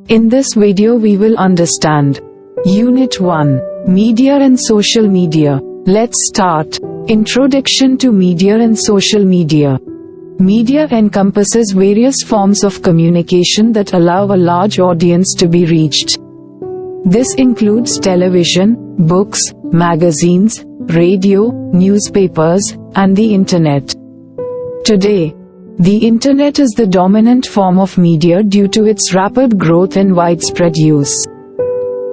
In this video we will understand Unit 1, Media and Social Media. Let's start. Introduction to Media and Social Media. Media encompasses various forms of communication that allow a large audience to be reached. This includes television, books, magazines, radio, newspapers, and the Internet. Today, the Internet is the dominant form of media due to its rapid growth and widespread use.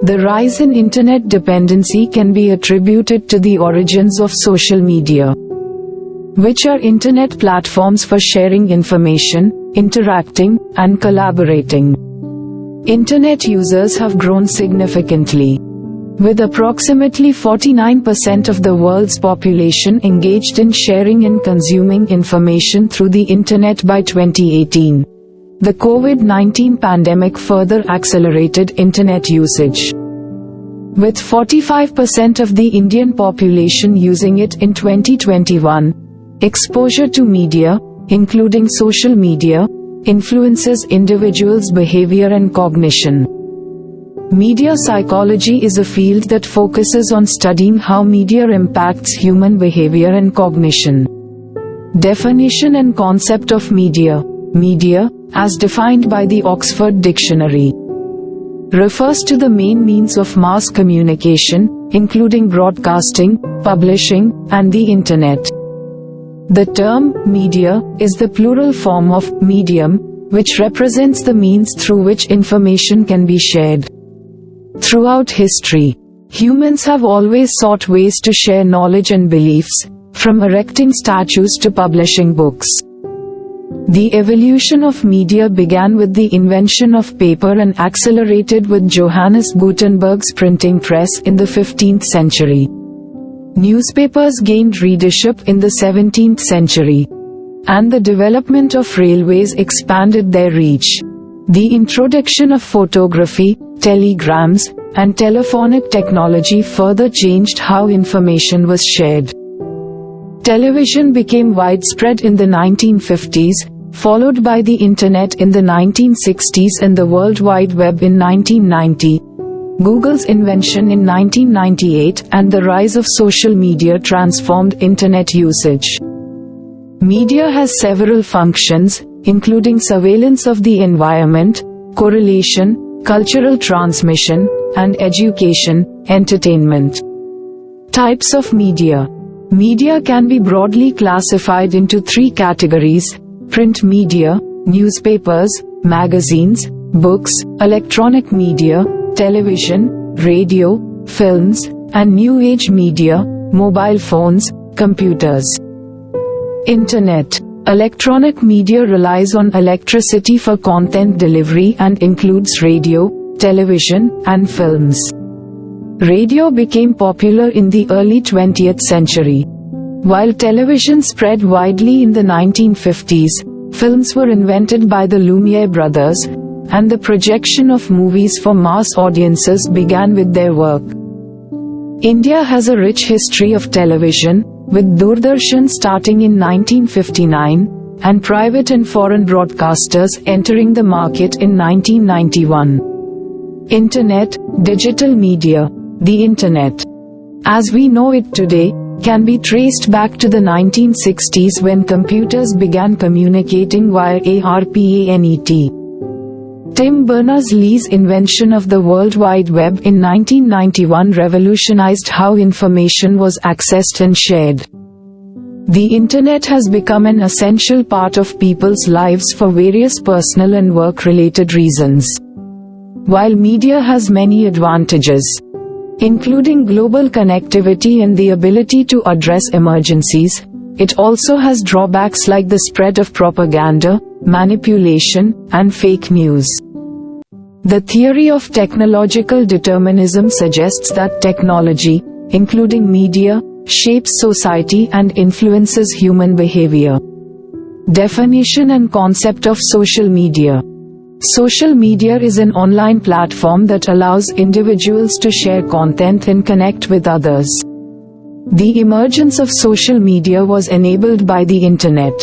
The rise in Internet dependency can be attributed to the origins of social media, which are Internet platforms for sharing information, interacting, and collaborating. Internet users have grown significantly, with approximately 49% of the world's population engaged in sharing and consuming information through the Internet by 2018. The COVID-19 pandemic further accelerated Internet usage, with 45% of the Indian population using it in 2021. Exposure to media, including social media, influences individuals' behavior and cognition. Media psychology is a field that focuses on studying how media impacts human behavior and cognition. Definition and concept of media. Media, as defined by the Oxford Dictionary, refers to the main means of mass communication, including broadcasting, publishing, and the Internet. The term media is the plural form of medium, which represents the means through which information can be shared. Throughout history, humans have always sought ways to share knowledge and beliefs, from erecting statues to publishing books. The evolution of media began with the invention of paper and accelerated with Johannes Gutenberg's printing press in the 15th century. Newspapers gained readership in the 17th century, and the development of railways expanded their reach. The introduction of photography, telegrams, and telephonic technology further changed how information was shared. Television became widespread in the 1950s, followed by the Internet in the 1960s and the World Wide Web in 1990. Google's invention in 1998 and the rise of social media transformed Internet usage. Media has several functions, including surveillance of the environment, correlation, cultural transmission, and education, entertainment. Types of media. Media can be broadly classified into three categories: print media, newspapers, magazines, books, electronic media, television, radio, films, and new age media, mobile phones, computers. Internet. Electronic media relies on electricity for content delivery and includes radio, television, and films. Radio became popular in the early 20th century. While television spread widely in the 1950s, films were invented by the Lumiere brothers, and the projection of movies for mass audiences began with their work. India has a rich history of television, with Doordarshan starting in 1959, and private and foreign broadcasters entering the market in 1991. Internet, digital media. The Internet, as we know it today, can be traced back to the 1960s when computers began communicating via ARPANET. Tim Berners-Lee's invention of the World Wide Web in 1991 revolutionized how information was accessed and shared. The Internet has become an essential part of people's lives for various personal and work-related reasons. While media has many advantages, including global connectivity and the ability to address emergencies, it also has drawbacks like the spread of propaganda, manipulation, and fake news. The theory of technological determinism suggests that technology, including media, shapes society and influences human behavior. Definition and concept of social media. Social media is an online platform that allows individuals to share content and connect with others. The emergence of social media was enabled by the Internet,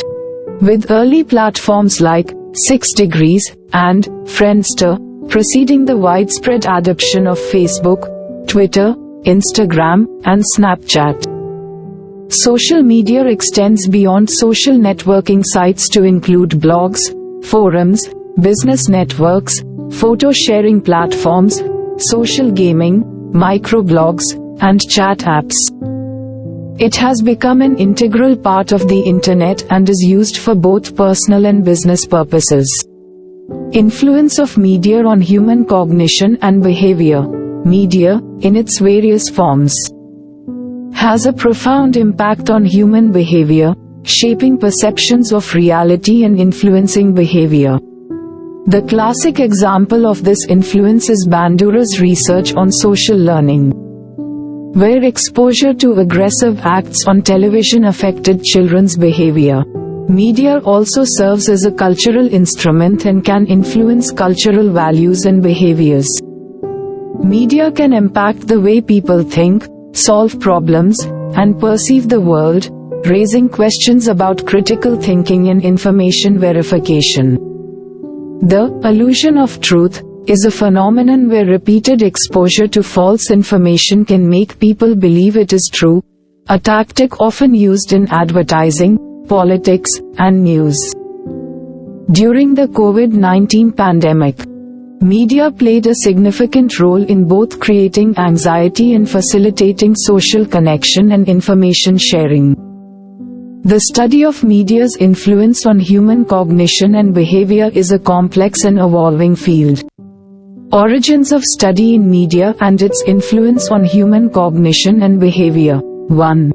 with early platforms like 6 Degrees and Friendster preceding the widespread adoption of Facebook, Twitter, Instagram, and Snapchat. Social media extends beyond social networking sites to include blogs, forums, business networks, photo-sharing platforms, social gaming, microblogs, and chat apps. It has become an integral part of the Internet and is used for both personal and business purposes. Influence of media on human cognition and behavior. Media, in its various forms, has a profound impact on human behavior, shaping perceptions of reality and influencing behavior. The classic example of this influence is Bandura's research on social learning, where exposure to aggressive acts on television affected children's behavior. Media also serves as a cultural instrument and can influence cultural values and behaviors. Media can impact the way people think, solve problems, and perceive the world, raising questions about critical thinking and information verification. The illusion of truth is a phenomenon where repeated exposure to false information can make people believe it is true, a tactic often used in advertising, politics, and news. During the COVID-19 pandemic, media played a significant role in both creating anxiety and facilitating social connection and information sharing. The study of media's influence on human cognition and behavior is a complex and evolving field. Origins of study in media and its influence on human cognition and behavior. 1.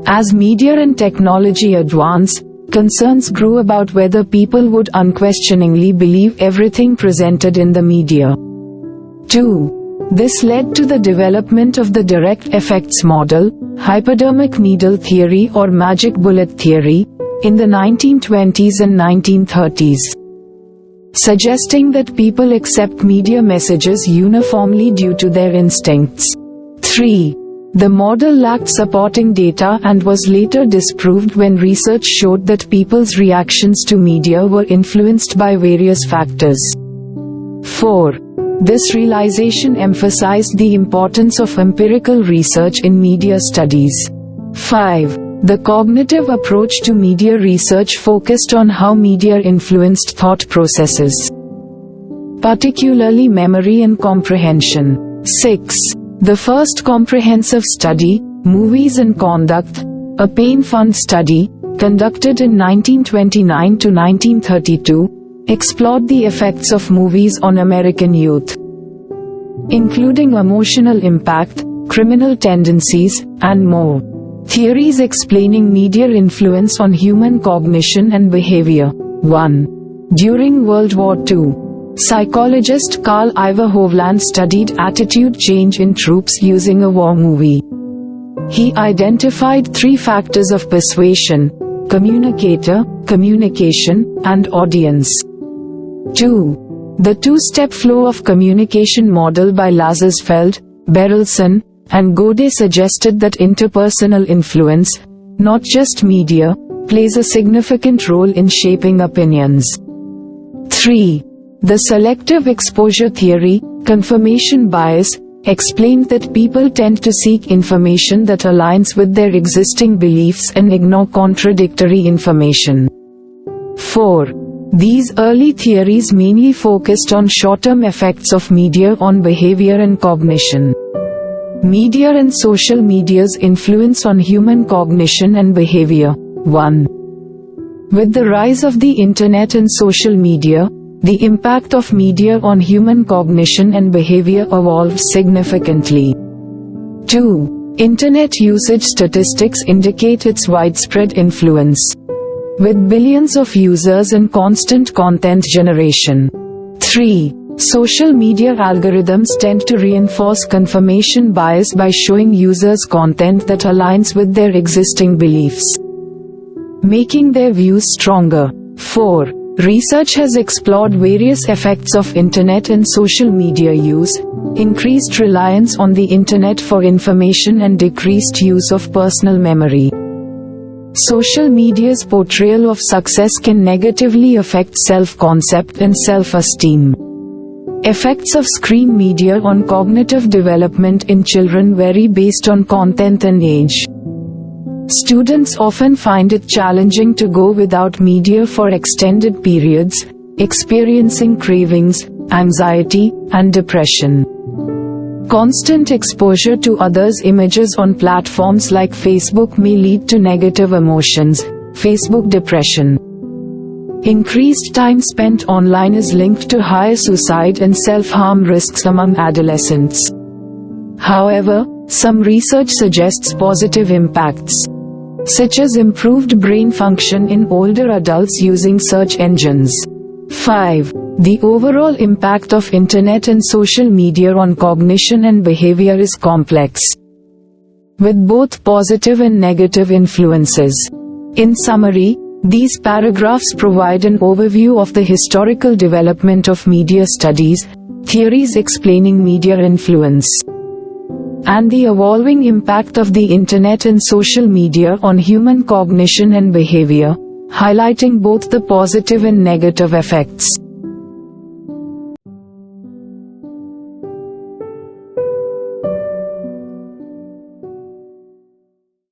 As media and technology advance, concerns grew about whether people would unquestioningly believe everything presented in the media. 2. This led to the development of the direct effects model, hypodermic needle theory or magic bullet theory, in the 1920s and 1930s, suggesting that people accept media messages uniformly due to their instincts. 3. The model lacked supporting data and was later disproved when research showed that people's reactions to media were influenced by various factors. 4. This realization emphasized the importance of empirical research in media studies. 5. The cognitive approach to media research focused on how media influenced thought processes, particularly memory and comprehension. 6. The first comprehensive study, Movies and Conduct, a pain fund study, conducted in 1929 to 1932, explored the effects of movies on American youth, including emotional impact, criminal tendencies, and more. Theories explaining media influence on human cognition and behavior. 1. During World War II, psychologist Karl Ivar Hovland studied attitude change in troops using a war movie. He identified 3 factors of persuasion: communicator, communication, and audience. 2. The two-step flow of communication model by Lazarsfeld, Berelson, and Godet suggested that interpersonal influence, not just media, plays a significant role in shaping opinions. 3. The selective exposure theory, confirmation bias, explained that people tend to seek information that aligns with their existing beliefs and ignore contradictory information. 4. These early theories mainly focused on short-term effects of media on behavior and cognition. Media and social media's influence on human cognition and behavior. 1. With the rise of the Internet and social media, the impact of media on human cognition and behavior evolved significantly. 2. Internet usage statistics indicate its widespread influence, with billions of users and constant content generation. 3. Social media algorithms tend to reinforce confirmation bias by showing users content that aligns with their existing beliefs, making their views stronger. 4. Research has explored various effects of Internet and social media use, increased reliance on the Internet for information and decreased use of personal memory. Social media's portrayal of success can negatively affect self-concept and self-esteem. Effects of screen media on cognitive development in children vary based on content and age. Students often find it challenging to go without media for extended periods, experiencing cravings, anxiety, and depression. Constant exposure to others' images on platforms like Facebook may lead to negative emotions, Facebook depression. Increased time spent online is linked to higher suicide and self-harm risks among adolescents. However, some research suggests positive impacts, such as improved brain function in older adults using search engines. 5. The overall impact of internet and social media on cognition and behavior is complex, with both positive and negative influences. In summary, these paragraphs provide an overview of the historical development of media studies, theories explaining media influence, and the evolving impact of the internet and social media on human cognition and behavior, highlighting both the positive and negative effects.